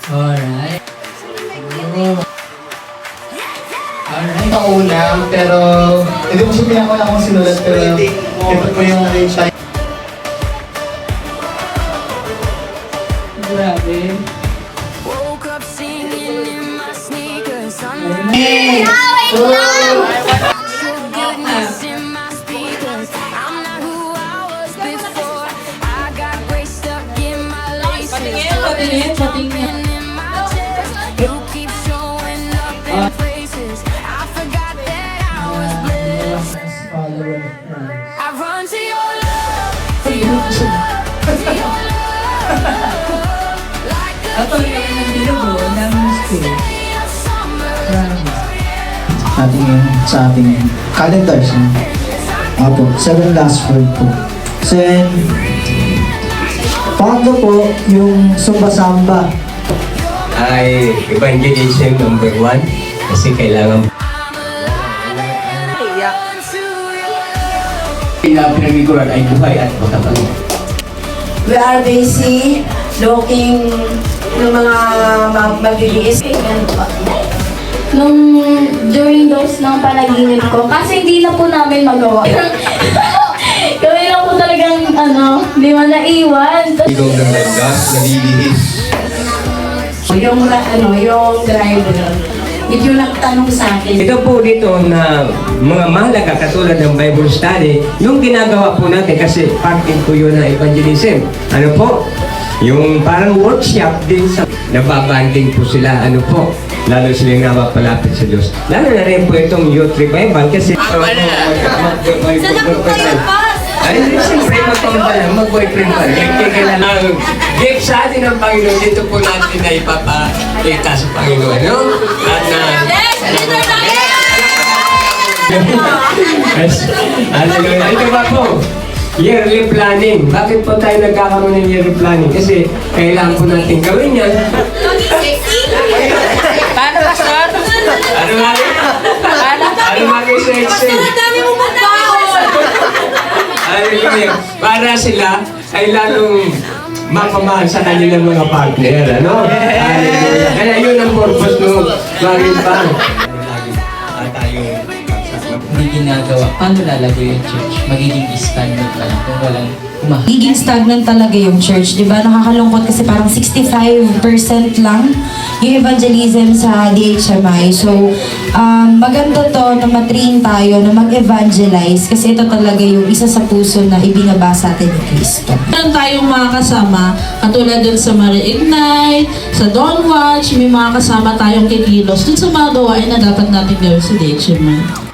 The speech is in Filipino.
Alright. Oh. Alright. Pauna, pero hindi ko siya pinakala kung sinulat, pero ito po yung time. Grabe. Woke up singing in my sneakers. Hey! Goodness in my speakers. I'm not who I was before. I got grace stuck in my laces. Patingin. In my chest. You keep showing up in places. I forgot that I was blessed. Follower. I run to your love, to your love, to your love. Like a Ako yung nandito ng school. day of summer. Sa ating calendars. Apo, 7 last word po. Then, pangatlo po, yung samba-samba. Ay evangelism number 1 kasi kailangan pinagiguran ay buhay at makapal. We are busy looking ng mga magliliis. During those ng panaginip ko, kasi hindi na po namin magawa. Kami lang po talagang, di man naiwan. Ilong ng landas, nalilihis. Yung driver, medyo nagtanong sa akin. Ito po dito na mga mahalaga katulad ng Bible study, yung ginagawa po natin kasi parting po yun ng evangelism. Ano po? Yung parang workshop din sa nababanding po sila, ano po, lalo silang napapalapit sa Diyos. Lalo na rin po itong youth revival kasi ay, siyempre, mag-boyfriend pa rin. Ang gift sa atin ng Panginoon, dito po natin na ipapakita sa Panginoon, no? At na... Hallelujah. Ito ba po? Yearly planning. Bakit po tayo nagkakaroon ng yearly planning? Kasi kailangan po natin gawin yan. Paano, Pastor? Ano nga rin? Ano nga rin sa Excel? Hallelujah. Para sila ay lalong mapamahal sa kanilang mga partner, ano? Hallelujah. Kaya yun ang purpose ng Marine Bank. Hindi ginagawa. Paano lalago yung church? Magiging stagnant pa lang kung walang umahal. Giging stagnant talaga yung church, di ba? Nakakalungkot kasi parang 65% lang yung evangelism sa DHMI. So, maganda to na matrain tayo na mag-evangelize kasi ito talaga yung isa sa puso na ibinaba sa atin ni Cristo. Meron tayong mga kasama, katulad dun sa Marie Ignite, sa Dawn Watch, may mga kasama tayong kikilos dun sa mga gawain na dapat natin gawin sa DHMI.